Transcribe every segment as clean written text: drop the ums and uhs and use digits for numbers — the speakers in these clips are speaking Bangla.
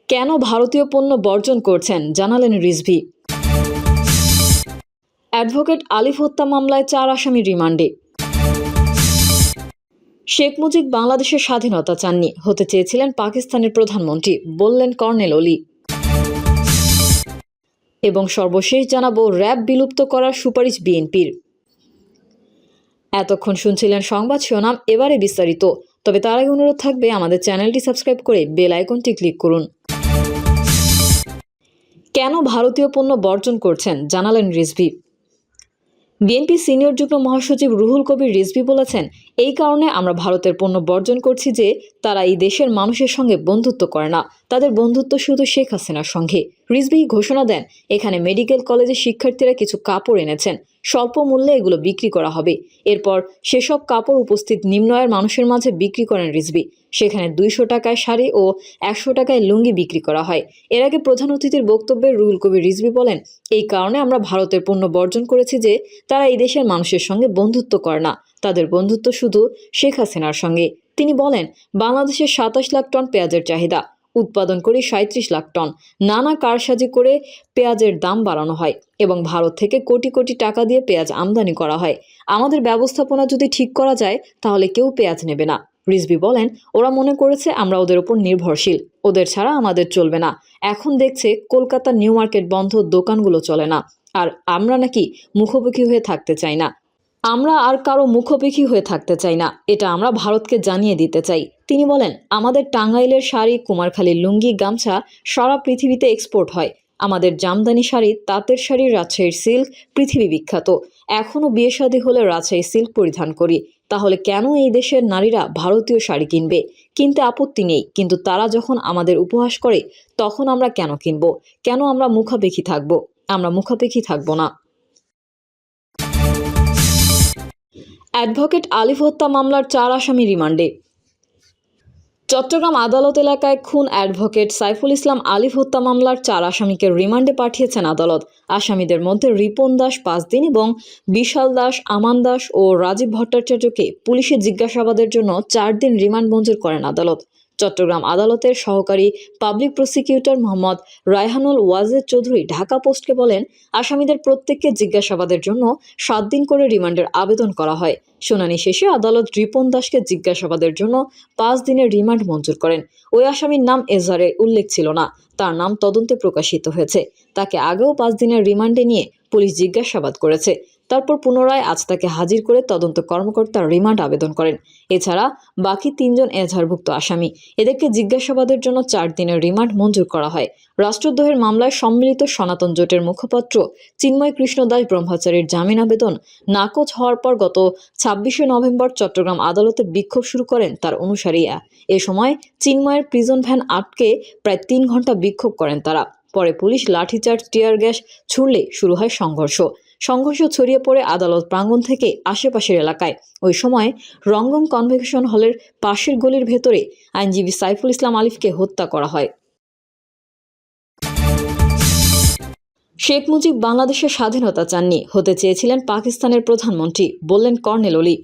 কেন ভারতীয় পণ্য বর্জন করছেন জানালেন রিজভী। অ্যাডভোকেট আলিফ হত্যা মামলায় 4 আসামি রিমান্ডে। শেখ মুজিব বাংলাদেশের স্বাধীনতা চাননি, হতে চেয়েছিলেন পাকিস্তানের প্রধানমন্ত্রী, বললেন কর্নেল অলি। এবং সর্বশেষ জানাবো র্যাব বিলুপ্ত করার সুপারিশ বিএনপির। এতক্ষণ শুনছিলেন সংবাদ শিরোনাম, এবারে বিস্তারিত। তবে তার আগে অনুরোধ থাকবে আমাদের চ্যানেলটি সাবস্ক্রাইব করে বেল আইকনটি ক্লিক করুন। কেন ভারতীয় পণ্য বর্জন করছেন জানালেন রিজভী। বিএনপি সিনিয়র যুগ্ম মহাসচিব রুহুল কবির রিজভী বলেছেন, এই কারণে আমরা ভারতের পণ্য বর্জন করছি যে তারা এই দেশের মানুষের সঙ্গে বন্ধুত্ব করে না, তাদের বন্ধুত্ব শুধু শেখ হাসিনার সঙ্গে। রিজভী ঘোষণা দেন, এখানে মেডিকেল কলেজের শিক্ষার্থীরা কিছু কাপড় এনেছেন, স্বল্প মূল্যে এগুলো বিক্রি করা হবে। এরপর সেসব কাপড় উপস্থিত নিম্ন আয়ের মানুষের মাঝে বিক্রি করেন রিজভী। সেখানে 200 টাকায় শাড়ি ও 100 টাকায় লুঙ্গি বিক্রি করা হয়। এর আগে প্রধান অতিথির বক্তব্যে রুহুল কবির রিজভী বলেন, এই কারণে আমরা ভারতের পণ্য বর্জন করেছি যে তারা এই দেশের মানুষের সঙ্গে বন্ধুত্ব করে না, তাদের বন্ধুত্ব শুধু শেখ হাসিনার সঙ্গে। তিনি বলেন, বাংলাদেশের 27 লাখ টন পেঁয়াজের চাহিদা, উৎপাদন করি 37 লাখ টন। নানা কারসাজি করে পেঁয়াজের দাম বাড়ানো হয় এবং ভারত থেকে কোটি কোটি টাকা দিয়ে পেঁয়াজ আমদানি করা হয়। আমাদের ব্যবস্থাপনা যদি ঠিক করা যায় তাহলে কেউ পেঁয়াজ নেবে না। রিজভী বলেন, ওরা মনে করেছে আমরা ওদের উপর নির্ভরশীল, ওদের ছাড়া আমাদের চলবে না। এখন দেখছে কলকাতার নিউ মার্কেট বন্ধ, দোকানগুলো চলে না। আর আমরা নাকি মুখোমুখি হয়ে থাকতে চাই না, আমরা আর কারো মুখোমুখি হয়ে থাকতে চাই না, এটা আমরা ভারতকে জানিয়ে দিতে চাই। তিনি বলেন, আমাদের টাঙ্গাইলের শাড়ি, কুমারখালীর লুঙ্গি, গামছা সারা পৃথিবীতে এক্সপোর্ট হয়। আমাদের জামদানি শাড়ি, তাঁতের শাড়ি, রাজশাহীর সিল্ক পৃথিবী বিখ্যাত। এখনও বিয়ে শাদী হলে রাজশাহী সিল্ক পরিধান করি। তাহলে কেন এই দেশের নারীরা ভারতীয় শাড়ি কিনবে? কিনতে আপত্তি নেই, কিন্তু তারা যখন আমাদের উপহাস করে তখন আমরা কেন কিনব? কেন আমরা মুখাপেক্ষী থাকব? আমরা মুখাপেক্ষী থাকব না। অ্যাডভোকেট আলিফ হত্যা মামলার 4 আসামি রিমান্ডে। চট্টগ্রাম আদালত এলাকায় খুন অ্যাডভোকেট সাইফুল ইসলাম আলিফ হত্যা মামলার 4 আসামিকে রিমান্ডে পাঠিয়েছেন আদালত। আসামিদের মধ্যে রিপন দাস 5 দিন এবং বিশাল দাস, আমান দাস ও রাজীব ভট্টাচার্যকে পুলিশের জিজ্ঞাসাবাদের জন্য 4 দিন রিমান্ড মঞ্জুর করেন আদালত। চট্টগ্রাম আদালতের সহকারী পাবলিক প্রসিকিউটর মোহাম্মদ রায়হানুল ওয়াজেদ চৌধুরী ঢাকা পোস্টকে বলেন, আসামিদের প্রত্যেককে জিজ্ঞাসাবাদের জন্য 7 দিন করে রিমান্ডের আবেদন করা হয়। শুনানি শেষে আদালত রিপন দাসকে জিজ্ঞাসাবাদের জন্য 5 দিনের রিমান্ড মঞ্জুর করেন। ওই আসামির নাম এজাহারে উল্লেখ ছিল না, তার নাম তদন্তে প্রকাশিত হয়েছে। তাকে আগেও 5 দিনের রিমান্ডে নিয়ে পুলিশ জিজ্ঞাসাবাদ করেছে। তারপর পুনরায় আজ তাকে হাজির করে তদন্ত কর্মকর্তা রিমান্ড আবেদন করেন। এছাড়া বাকি 3 জন এজাহারভুক্ত আসামি, এদেরকে জিজ্ঞাসাবাদের জন্য 4 দিনের রিমান্ড মঞ্জুর করা হয়। রাষ্ট্রদ্রোহের মামলায় সম্মিলিত সনাতন জোটের মুখপাত্র চিন্ময় কৃষ্ণ দাস ব্রহ্মচারীর জামিন আবেদন নাকচ হওয়ার পর গত 26শে নভেম্বর চট্টগ্রাম আদালতে বিক্ষোভ শুরু করেন তার অনুসারীরা। এ সময় চিন্ময়ের প্রিজন ভ্যান আটকে প্রায় 3 ঘন্টা বিক্ষোভ করেন তারা। পরে পুলিশ লাঠিচার্জ, টিয়ার গ্যাস ছুড়লে শুরু হয় সংঘর্ষ ছড়িয়ে পড়ে আদালত প্রাঙ্গণ থেকে আশেপাশের এলাকায়। ওই সময় রঙ্গম কনভেনশন হলের পাশের গলির ভেতরে আইনজীবী সাইফুল ইসলাম আলিফকে হত্যা করা হয়। শেখ মুজিব বাংলাদেশের স্বাধীনতা চাননি, হতে চেয়েছিলেন পাকিস্তানের প্রধানমন্ত্রী, বললেন কর্নেল অলি।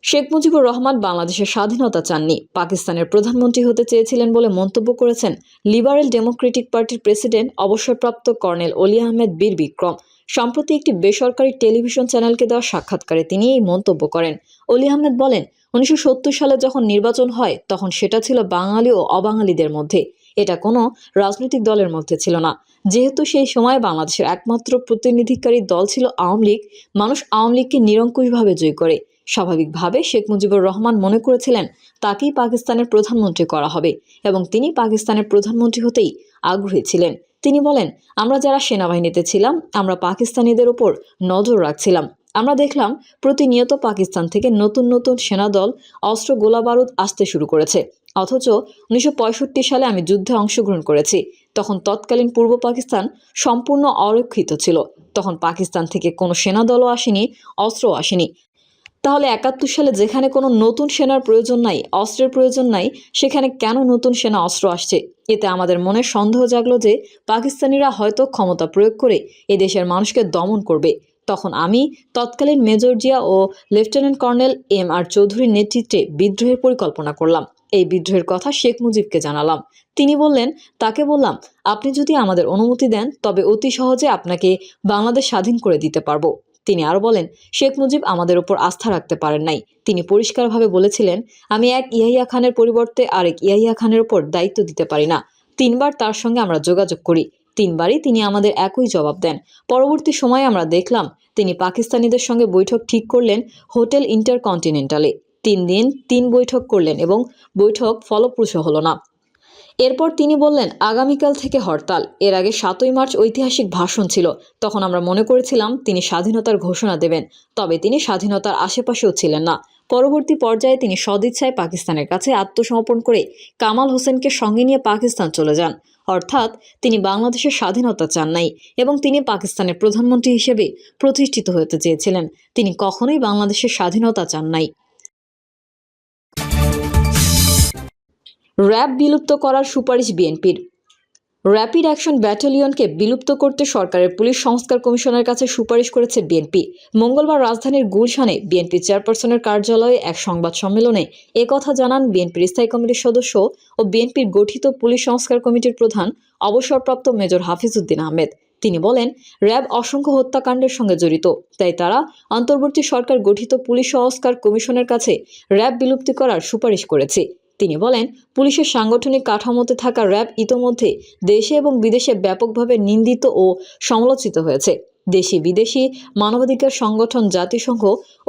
শেখ মুজিবুর রহমান বাংলাদেশের স্বাধীনতা চাননি, পাকিস্তানের প্রধানমন্ত্রী হতে চেয়েছিলেন বলে মন্তব্য করেছেন লিবারেল ডেমোক্রেটিক পার্টির প্রেসিডেন্ট অবসরপ্রাপ্ত কর্নেল অলি আহমেদ বীর বিক্রম। সম্প্রতি একটি বেসরকারি টেলিভিশন চ্যানেলকে দেওয়া সাক্ষাৎকারে তিনি এই মন্তব্য করেন। অলি আহমেদ বলেন, 1970 সালে যখন নির্বাচন হয় তখন সেটা ছিল বাঙালি ও অবাঙালিদের মধ্যে, এটা কোনো রাজনৈতিক দলের মধ্যে ছিল না। যেহেতু সেই সময় বাংলাদেশের একমাত্র প্রতিনিধিকারী দল ছিল আওয়ামী লীগ, মানুষ আওয়ামী লীগকে নিরঙ্কুশভাবে জয় করে। স্বাভাবিকভাবে শেখ মুজিবুর রহমান মনে করেছিলেন তাকেই পাকিস্তানের প্রধানমন্ত্রী করা হবে এবং তিনি পাকিস্তানের প্রধানমন্ত্রী হতেই আগ্রহী ছিলেন। তিনি বলেন, আমরা যারা সেনাবাহিনীতে ছিলাম আমরা পাকিস্তানিদের ওপর নজর রাখছিলাম। আমরা দেখলাম প্রতিনিয়ত পাকিস্তান থেকে নতুন নতুন সেনাদল, অস্ত্র, গোলাবারুদ আসতে শুরু করেছে। অথচ 1965 সালে আমি যুদ্ধে অংশগ্রহণ করেছি, তখন তৎকালীন পূর্ব পাকিস্তান সম্পূর্ণ অরক্ষিত ছিল। তখন পাকিস্তান থেকে কোনো সেনাদলও আসেনি, অস্ত্রও আসেনি। তাহলে 71 সালে যেখানে কোনো নতুন সেনার প্রয়োজন নাই, অস্ত্রের প্রয়োজন নাই, সেখানে কেন নতুন সেনা, অস্ত্র আসছে? এতে আমাদের মনে সন্দেহ জাগলো যে পাকিস্তানিরা হয়তো ক্ষমতা প্রয়োগ করে এদেশের মানুষকে দমন করবে। তখন আমি তৎকালীন মেজর জিয়া ও লেফটেন্যান্ট কর্নেল এম আর চৌধুরীর নেতৃত্বে বিদ্রোহের পরিকল্পনা করলাম এই বিদ্রোহের কথা শেখ মুজিবকে জানালাম। তিনি বললেন, তাকে বললাম, আপনি যদি আমাদের অনুমতি দেন তবে অতি সহজে আপনাকে বাংলাদেশ স্বাধীন করে দিতে পারবো। তিনি আরো বলেন, শেখ মুজিব আমাদের উপর আস্থা রাখতে পারেন নাই। তিনি পরিষ্কারভাবে বলেছিলেন, আমি এক ইয়াহিয়া খানের পরিবর্তে আরেক ইয়াহিয়া খানের উপর দায়িত্ব দিতে পারি না। 3বার তার সঙ্গে আমরা যোগাযোগ করি, 3বারই তিনি আমাদের একই জবাব দেন। পরবর্তী সময়ে আমরা দেখলাম তিনি পাকিস্তানিদের সঙ্গে বৈঠক ঠিক করলেন হোটেল ইন্টারকন্টিনেন্টালে। 3 দিন 3 বৈঠক করলেন এবং বৈঠক ফলপ্রসূ হলো না। এরপর তিনি বললেন, আগামীকাল থেকে হরতাল। এর আগে 7ই মার্চ ঐতিহাসিক ভাষণ ছিল। তখন আমরা মনে করেছিলাম তিনি স্বাধীনতার ঘোষণা দেবেন, তবে তিনি স্বাধীনতার আশেপাশেও ছিলেন না। পরবর্তী পর্যায়ে তিনি সদিচ্ছায় পাকিস্তানের কাছে আত্মসমর্পণ করে কামাল হোসেনকে সঙ্গে নিয়ে পাকিস্তান চলে যান। অর্থাৎ তিনি বাংলাদেশের স্বাধীনতা চান নাই এবং তিনি পাকিস্তানের প্রধানমন্ত্রী হিসেবে প্রতিষ্ঠিত হতে চেয়েছিলেন। তিনি কখনোই বাংলাদেশের স্বাধীনতা চান নাই। র্যাব বিলুপ্ত করার সুপারিশ বিএনপির। র্যাপিড অ্যাকশন ব্যাটালিয়নকে বিলুপ্ত করতে সরকারের পুলিশ সংস্কার কমিশনের কাছে সুপারিশ করেছে বিএনপি। মঙ্গলবার রাজধানীর গুলশানে বিএনপি চেয়ারপারসনের কার্যালয়ে এক সংবাদ সম্মেলনে একথা জানান বিএনপির স্থায়ী কমিটির সদস্য ও বিএনপির গঠিত পুলিশ সংস্কার কমিটির প্রধান অবসরপ্রাপ্ত মেজর হাফিজউদ্দিন আহমেদ। তিনি বলেন, র্যাব অসংখ্য হত্যাকাণ্ডের সঙ্গে জড়িত, তাই তারা অন্তর্বর্তী সরকার গঠিত পুলিশ সংস্কার কমিশনের কাছে র্যাব বিলুপ্তি করার সুপারিশ করেছে। তিনি বলেন, পুলিশের সাংগঠনিক কাঠামোতে থাকা র্যাব ইতোমধ্যে দেশে এবং বিদেশে ব্যাপকভাবে নিন্দিত ও সমালোচিত হয়েছে। দেশি বিদেশি মানবাধিকার সংগঠন, জাতিসংঘ,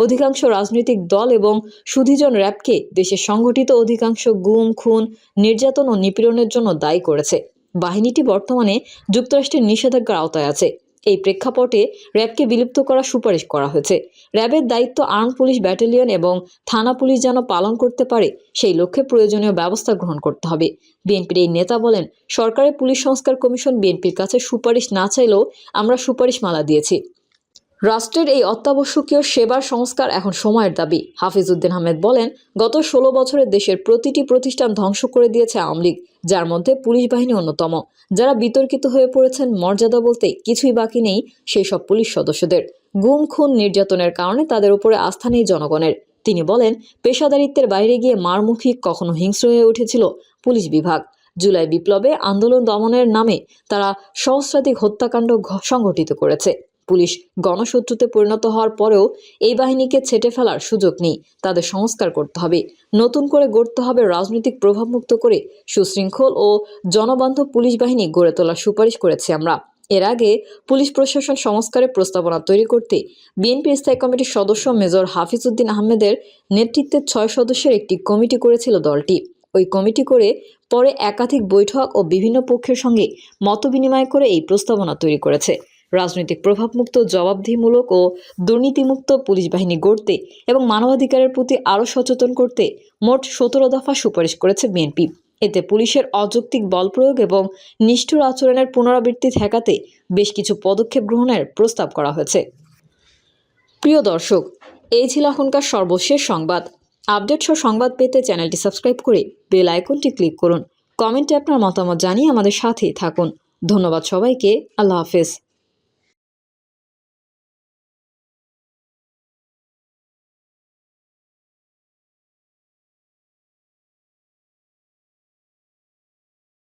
অধিকাংশ রাজনৈতিক দল এবং সুধীজন র্যাবকে দেশের সংগঠিত অধিকাংশ গুম, খুন, নির্যাতন ও নিপীড়নের জন্য দায়ী করেছে। বাহিনীটি বর্তমানে যুক্তরাষ্ট্রের নিষেধাজ্ঞার আওতায় আছে। এই প্রেক্ষাপটে র্যাবকে বিলুপ্ত করার সুপারিশ করা হয়েছে। র্যাবের দায়িত্ব আর্ম পুলিশ ব্যাটালিয়ন এবং থানা পুলিশ যেন পালন করতে পারে সেই লক্ষ্যে প্রয়োজনীয় ব্যবস্থা গ্রহণ করতে হবে। বিএনপির এই নেতা বলেন, সরকারের পুলিশ সংস্কার কমিশন বিএনপির কাছে সুপারিশ না চাইলেও আমরা সুপারিশমালা দিয়েছি। রাষ্ট্রের এই অত্যাবশ্যকীয় সেবার সংস্কার এখন সময়ের দাবি। হাফিজউদ্দিন আহমেদ বলেন, গত 16 বছরে দেশের প্রতিটি প্রতিষ্ঠান ধ্বংস করে দিয়েছে আওয়ামী লীগ, যার মধ্যে পুলিশ বাহিনী অন্যতম। যারা বিতর্কিত হয়ে পড়েছেন, মর্যাদা বলতে কিছুই বাকি নেই সেই সব পুলিশ সদস্যদের। গুম, খুন, নির্যাতনের কারণে তাদের উপরে আস্থা নেই জনগণের। তিনি বলেন, পেশাদারিত্বের বাইরে গিয়ে মারমুখী, কখনো হিংস্র হয়ে উঠেছিল পুলিশ বিভাগ। জুলাই বিপ্লবে আন্দোলন দমনের নামে তারা সহস্রাধিক হত্যাকাণ্ড সংঘটিত করেছে। পুলিশ গণশত্রুতে পরিণত হওয়ার পরেও এই বাহিনীকে ছেঁটে ফেলার সুযোগ নেই। তাদের সংস্কার করতে হবে, নতুন করে গড়তে হবে রাজনৈতিক প্রভাবমুক্ত করে সুশৃঙ্খল ও জনবান্ধব পুলিশ বাহিনী গড়ে তোলার সুপারিশ করেছি আমরা। এর আগে পুলিশ প্রশাসন সংস্কারের প্রস্তাবনা তৈরি করতে বিএনপি স্থায়ী কমিটির সদস্য মেজর হাফিজউদ্দিন আহমেদের নেতৃত্বে 6 সদস্যের একটি কমিটি করেছিল দলটি। ওই কমিটি করে পরে একাধিক বৈঠক ও বিভিন্ন পক্ষের সঙ্গে মতবিনিময় করে এই প্রস্তাবনা তৈরি করেছে। রাজনৈতিক প্রভাবমুক্ত, জবাবদিহিমূলক ও দুর্নীতিমুক্ত পুলিশ বাহিনী গড়তে এবং মানবাধিকারের প্রতি আরও সচেতন করতে মোট 17 দফা সুপারিশ করেছে বিএনপি। এতে পুলিশের অযৌক্তিক বল প্রয়োগ এবং নিষ্ঠুর আচরণের পুনরাবৃত্তি ঠেকাতে বেশ কিছু পদক্ষেপ গ্রহণের প্রস্তাব করা হয়েছে। প্রিয় দর্শক, এই ছিল এখনকার সর্বশেষ সংবাদ। আপডেট সহ সংবাদ পেতে চ্যানেলটি সাবস্ক্রাইব করে বেল আইকনটি ক্লিক করুন। কমেন্টে আপনার মতামত জানিয়ে আমাদের সাথেই থাকুন। ধন্যবাদ সবাইকে। আল্লাহ হাফেজ।